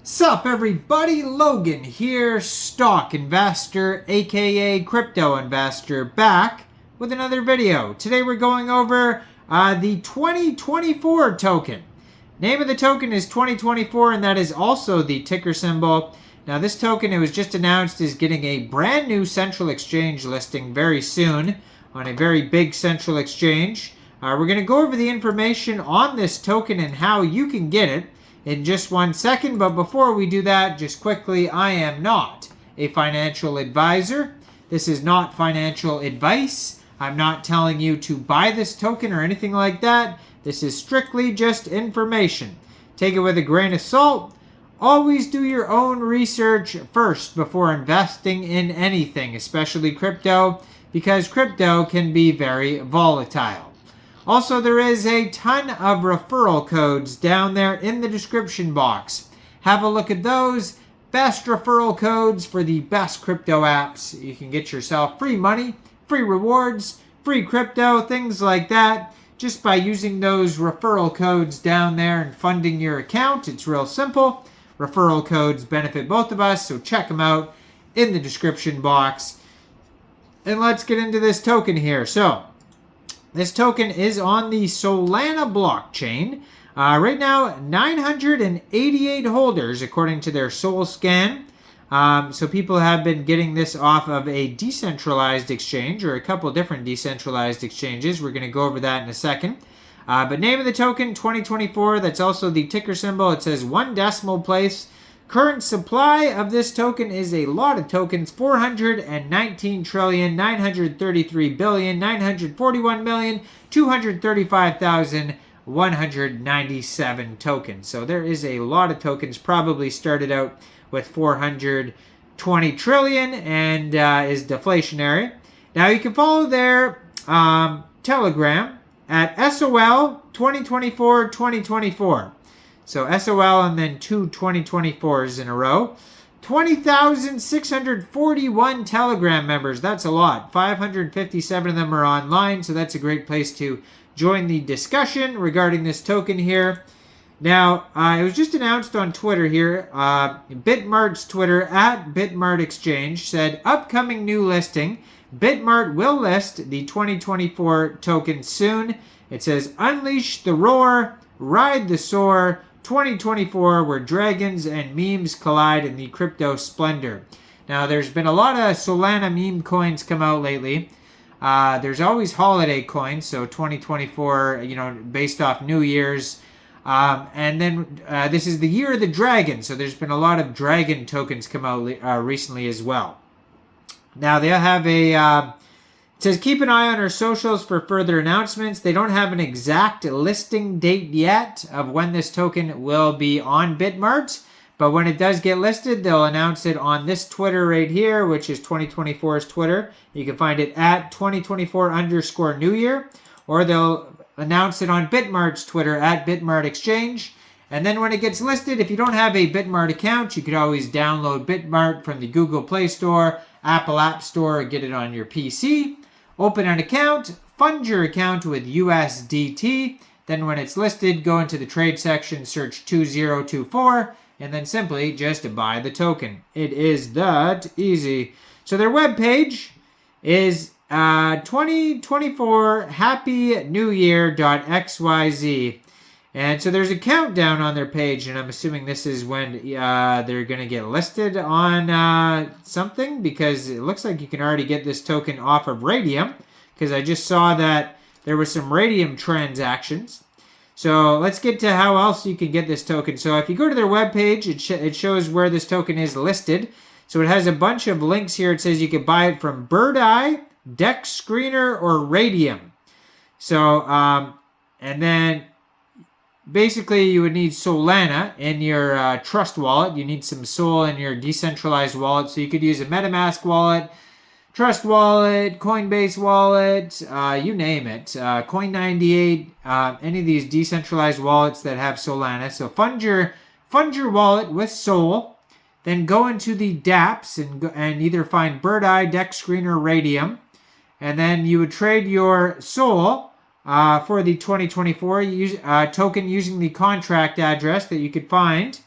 Sup everybody, Logan here, stock investor aka crypto investor, back with another video. Today we're going over the 2024 token. Name of the token is 2024 and that is also the ticker symbol. Now this token, it was just announced, is getting a brand new central exchange listing very soon on a very big central exchange. We're going to go over the information on this token and how you can get it in just 1 second, but before we do that, just quickly, I am not a financial advisor. This is not financial advice. I'm not telling you to buy this token or anything like that. This is strictly just information. Take it with a grain of salt. Always do your own research first before investing in anything, especially crypto, because crypto can be very volatile. Also, there is a ton of referral codes down there in the description box. Have a look at those. Best referral codes for the best crypto apps. You can get yourself free money, free rewards, free crypto, things like that, just by using those referral codes down there and funding your account. It's real simple. Referral codes benefit both of us, so check them out in the description box. And let's get into this token here. So, this token is on the Solana blockchain. Right now, 988 holders, according to their Sol scan. So people have been getting this off of a decentralized exchange, or a couple different decentralized exchanges. We're going to go over that in a second. But name of the token, 2024. That's also the ticker symbol. It says 1 decimal place. Current supply of this token is a lot of tokens, 419,933,941,235,197 tokens. So there is a lot of tokens. Probably started out with 420 trillion and is deflationary. Now you can follow their Telegram at SOL 2024. So SOL and then 2 2024s in a row. 20,641 Telegram members. That's a lot. 557 of them are online, so that's a great place to join the discussion regarding this token here. Now, it was just announced on Twitter here. Bitmart's Twitter, at Bitmart Exchange, said, upcoming new listing. Bitmart will list the 2024 token soon. It says, unleash the roar, ride the soar, 2024, where dragons and memes collide in the crypto splendor. Now, there's been a lot of Solana meme coins come out lately. There's always holiday coins, so 2024, based off New Year's. And then this is the year of the dragon, so there's been a lot of dragon tokens come out recently as well. Now, they have it says, keep an eye on our socials for further announcements. They don't have an exact listing date yet of when this token will be on Bitmart. But when it does get listed, they'll announce it on this Twitter right here, which is 2024's Twitter. You can find it at 2024_New Year. Or they'll announce it on Bitmart's Twitter at Bitmart Exchange. And then when it gets listed, if you don't have a Bitmart account, you could always download Bitmart from the Google Play Store, Apple App Store, or get it on your PC. Open an account, fund your account with USDT. Then when it's listed, go into the trade section, search 2024, and then simply just buy the token. It is that easy. So their webpage is 2024 Happy New Year.xyz. And so there's a countdown on their page, and I'm assuming this is when they're going to get listed on something, because it looks like you can already get this token off of Raydium, because I just saw that there were some Raydium transactions. So let's get to how else you can get this token. So if you go to their webpage, it shows where this token is listed. So it has a bunch of links here. It says you can buy it from Bird Eye, Dex Screener, or Raydium. So, and then basically, you would need Solana in your Trust wallet. You need some Sol in your decentralized wallet. So you could use a MetaMask wallet, Trust wallet, Coinbase wallet, you name it. Coin98, any of these decentralized wallets that have Solana. So fund your wallet with Sol. Then go into the dApps and either find Bird Eye, Dex Screener, Raydium. And then you would trade your Sol for the 2024 token using the contract address that you could find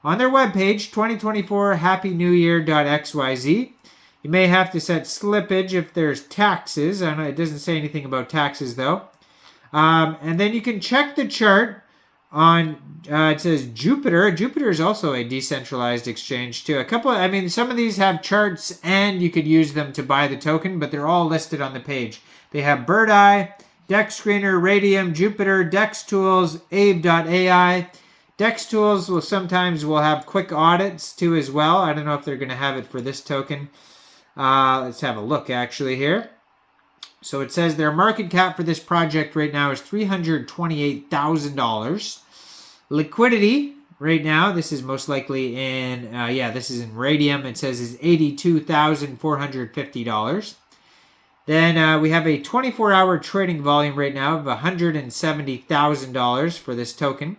on their webpage, 2024 happynewyear.xyz. You may have to set slippage if there's taxes. I don't know, it doesn't say anything about taxes though. And then you can check the chart on, it says Jupiter. Jupiter is also a decentralized exchange too. Some of these have charts and you could use them to buy the token, but they're all listed on the page. They have Bird Eye, Dex Screener, Raydium, Jupiter, Dex Tools, Aave.ai. Dex Tools will have quick audits too as well. I don't know if they're going to have it for this token. Let's have a look actually here. So it says their market cap for this project right now is $328,000. Liquidity right now, this is most likely in, this is in Raydium. It says is $82,450. Then we have a 24-hour trading volume right now of $170,000 for this token.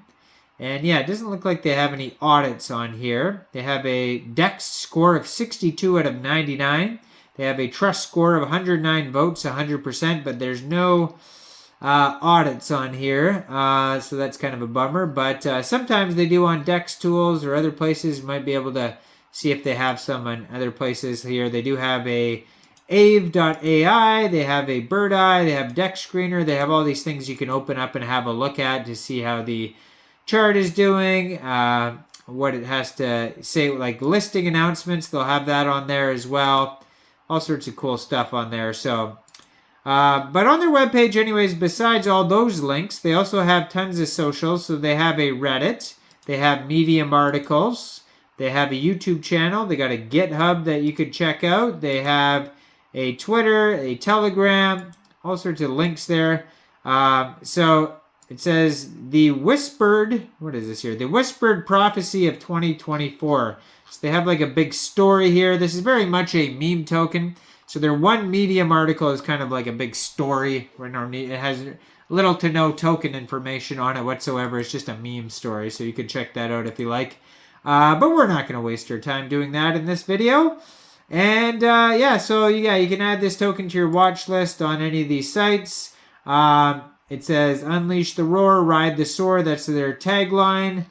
And yeah, it doesn't look like they have any audits on here. They have a DEX score of 62 out of 99. They have a trust score of 109 votes, 100%, but there's no audits on here. So that's kind of a bummer. But sometimes they do on Dex Tools or other places. You might be able to see if they have some on other places here. They do have a Aave.ai, they have a Bird Eye, they have Dex Screener. They have all these things you can open up and have a look at to see how the chart is doing, what it has to say, like listing announcements. They'll have that on there as well. All sorts of cool stuff on there. So, but on their webpage anyways, besides all those links, they also have tons of socials. So they have a Reddit, they have Medium articles, they have a YouTube channel, they got a GitHub that you could check out, they have a Twitter, a Telegram, all sorts of links there. So it says the whispered, what is this here? The whispered prophecy of 2024. So they have like a big story here. This is very much a meme token. So their one Medium article is kind of like a big story. It has little to no token information on it whatsoever. It's just a meme story. So you can check that out if you like. But we're not going to waste our time doing that in this video. And you can add this token to your watch list on any of these sites. It says, unleash the roar, ride the soar. That's their tagline.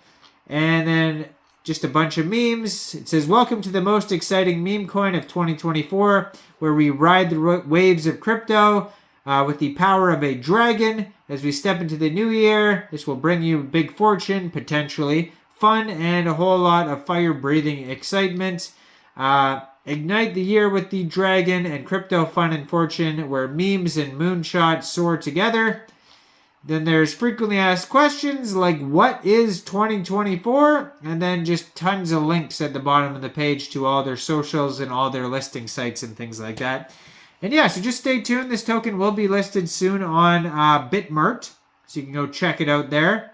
And then just a bunch of memes. It says, welcome to the most exciting meme coin of 2024, where we ride the waves of crypto with the power of a dragon. As we step into the new year, this will bring you big fortune, potentially, fun, and a whole lot of fire-breathing excitement. Ignite the year with the dragon and crypto fun and fortune, where memes and moonshots soar together. Then there's frequently asked questions like, what is 2024? And then just tons of links at the bottom of the page to all their socials and all their listing sites and things like that. And yeah, so just stay tuned. This token will be listed soon on Bitmart, so you can go check it out there.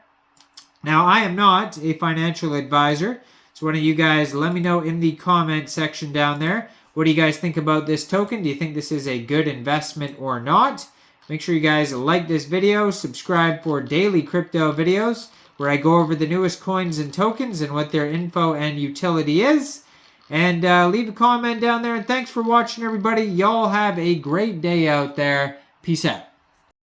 Now, I am not a financial advisor, so why don't you guys let me know in the comment section down there. What do you guys think about this token? Do you think this is a good investment or not? Make sure you guys like this video, subscribe for daily crypto videos where I go over the newest coins and tokens and what their info and utility is. And leave a comment down there. And thanks for watching, everybody. Y'all have a great day out there. Peace out.